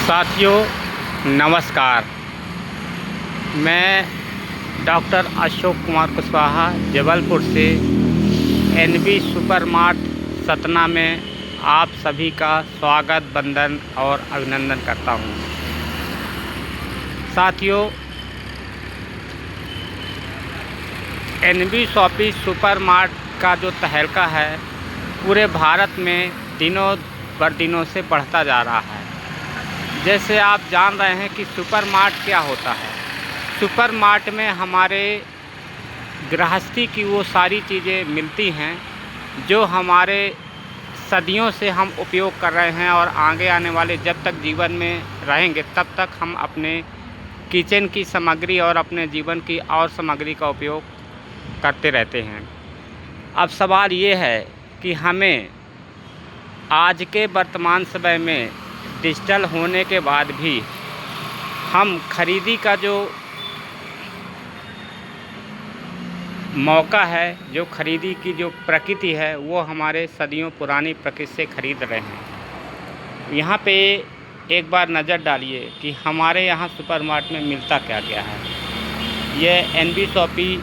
साथियों नमस्कार। मैं डॉक्टर अशोक कुमार कुशवाहा जबलपुर से एनबी सुपर मार्ट सतना में आप सभी का स्वागत, वंदन और अभिनंदन करता हूं। साथियों, एनबी शॉपी सुपर मार्ट का जो तहलका है पूरे भारत में दिनों बर दिनों से बढ़ता जा रहा है। जैसे आप जान रहे हैं कि सुपर मार्ट क्या होता है। सुपर मार्ट में हमारे गृहस्थी की वो सारी चीज़ें मिलती हैं जो हमारे सदियों से हम उपयोग कर रहे हैं और आगे आने वाले जब तक जीवन में रहेंगे तब तक हम अपने किचन की सामग्री और अपने जीवन की और सामग्री का उपयोग करते रहते हैं। अब सवाल ये है कि हमें आज के वर्तमान समय में डिजिटल होने के बाद भी हम खरीदी का जो मौका है, जो खरीदी की जो प्रकृति है, वो हमारे सदियों पुरानी प्रकृति से खरीद रहे हैं। यहाँ पे एक बार नज़र डालिए कि हमारे यहाँ सुपरमार्ट में मिलता क्या क्या है। यह एनबी शॉपी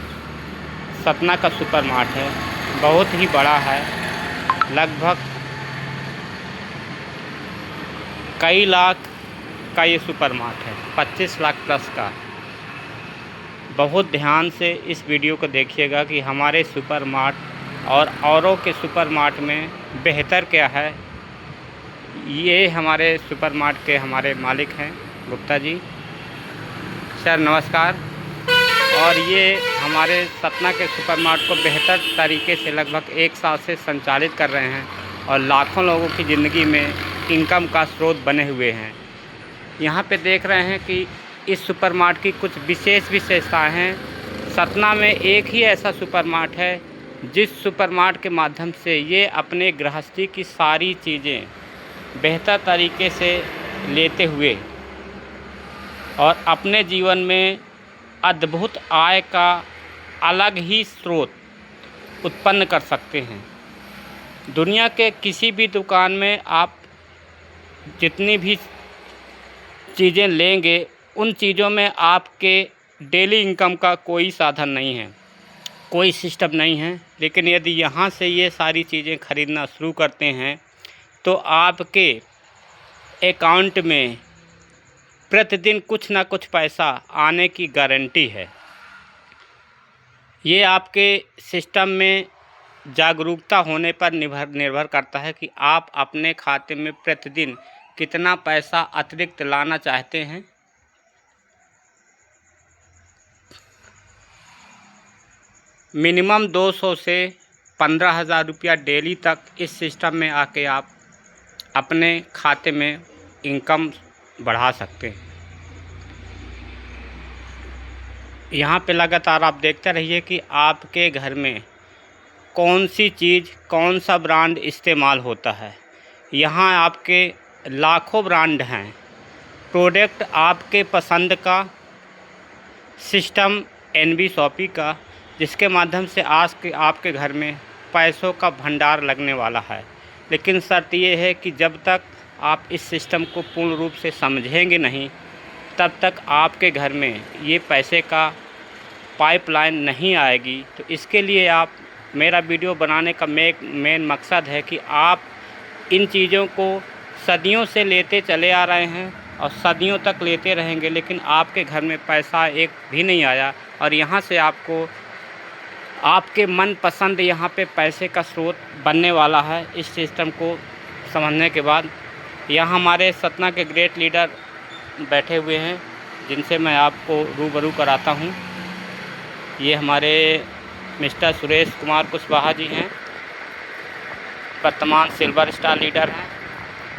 सतना का सुपरमार्ट है, बहुत ही बड़ा है। लगभग कई लाख का ये सुपरमार्ट है, 25 लाख प्लस का। बहुत ध्यान से इस वीडियो को देखिएगा कि हमारे सुपरमार्ट और औरों के सुपरमार्ट में बेहतर क्या है। ये हमारे सुपरमार्ट के हमारे मालिक हैं गुप्ता जी सर, नमस्कार। और ये हमारे सतना के सुपरमार्ट को बेहतर तरीके से लगभग 1 साल से संचालित कर रहे हैं और लाखों लोगों की ज़िंदगी में इनकम का स्रोत बने हुए हैं। यहाँ पे देख रहे हैं कि इस सुपरमार्ट की कुछ विशेष विशेषताएं हैं। सतना में एक ही ऐसा सुपरमार्ट है जिस सुपरमार्ट के माध्यम से ये अपने गृहस्थी की सारी चीज़ें बेहतर तरीके से लेते हुए और अपने जीवन में अद्भुत आय का अलग ही स्रोत उत्पन्न कर सकते हैं। दुनिया के किसी भी दुकान में आप जितनी भी चीज़ें लेंगे उन चीज़ों में आपके डेली इनकम का कोई साधन नहीं है, कोई सिस्टम नहीं है। लेकिन यदि यहाँ से ये सारी चीज़ें खरीदना शुरू करते हैं तो आपके अकाउंट में प्रतिदिन कुछ ना कुछ पैसा आने की गारंटी है। ये आपके सिस्टम में जागरूकता होने पर निर्भर करता है कि आप अपने खाते में प्रतिदिन कितना पैसा अतिरिक्त लाना चाहते हैं। मिनिमम 200 से 15,000 रुपया डेली तक इस सिस्टम में आके आप अपने खाते में इनकम बढ़ा सकते हैं। यहाँ पे लगातार आप देखते रहिए कि आपके घर में कौन सी चीज़, कौन सा ब्रांड इस्तेमाल होता है। यहाँ आपके लाखों ब्रांड हैं। प्रोडक्ट आपके पसंद का सिस्टम एनबी शॉपी का, जिसके माध्यम से आज के आपके घर में पैसों का भंडार लगने वाला है। लेकिन शर्त ये है कि जब तक आप इस सिस्टम को पूर्ण रूप से समझेंगे नहीं तब तक आपके घर में ये पैसे का पाइपलाइन नहीं आएगी। तो इसके लिए आप, मेरा वीडियो बनाने का मेन मकसद है कि आप इन चीज़ों को सदियों से लेते चले आ रहे हैं और सदियों तक लेते रहेंगे, लेकिन आपके घर में पैसा एक भी नहीं आया। और यहाँ से आपको आपके मनपसंद यहाँ पे पैसे का स्रोत बनने वाला है इस सिस्टम को समझने के बाद। यहाँ हमारे सतना के ग्रेट लीडर बैठे हुए हैं जिनसे मैं आपको रूबरू कराता हूँ। ये हमारे मिस्टर सुरेश कुमार कुशवाहा जी हैं, वर्तमान सिल्वर स्टार लीडर हैं।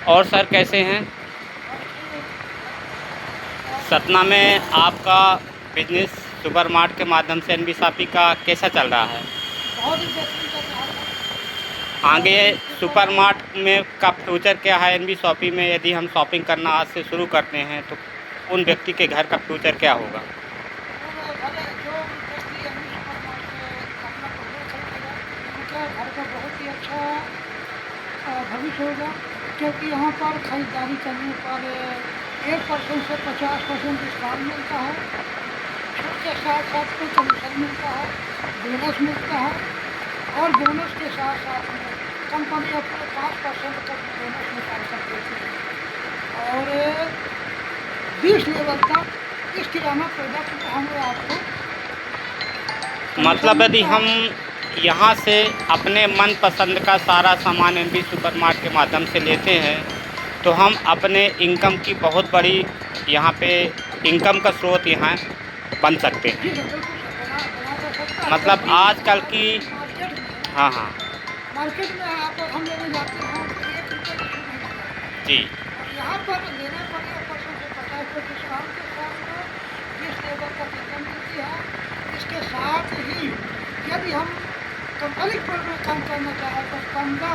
और सर कैसे हैं? सतना में आपका बिजनेस सुपरमार्ट के माध्यम से एनबी शॉपी का कैसा चल रहा है? बहुत ही बेहतरीन चल रहा है। आगे सुपरमार्ट में का फ्यूचर क्या है? एनबी शॉपी में यदि हम शॉपिंग करना आज से शुरू करते हैं तो उन व्यक्ति के घर का फ्यूचर क्या होगा? घर का बहुत ही अच्छा भविष्य होगा, क्योंकि यहाँ पर खरीदारी करने पर 1% से 50% डिस्काउंट मिलता है। छूट के साथ साथ कोई कमीशन मिलता है, बोनस मिलता है और बोनस के साथ साथ में कंपनी अपने 5% तक बोनस निकाल कर देती है और 20 लेवल तक इस किराना प्रोडक्ट हम आपको मतलब यदि हम यहाँ से अपने मनपसंद का सारा सामान एनबी सुपरमार्ट के माध्यम से लेते हैं तो हम अपने इनकम की बहुत बड़ी यहाँ पे इनकम का स्रोत यहाँ बन सकते हैं। जी सर, बिल्कुल सर, बना तो सकता है। मतलब आजकल की मार्केट में हाँ हाँ आप हम लेने जाते हैं तो 1 रुपये की छूट नहीं मिलता है। जी और यहाँ पर लेने पर 1% से 50% डिस्काउंट के साथ में 20 लेवल तक इनकम मिलती है। इसके साथ ही यदि हम कंपनी पर काम करना चाहें तो 15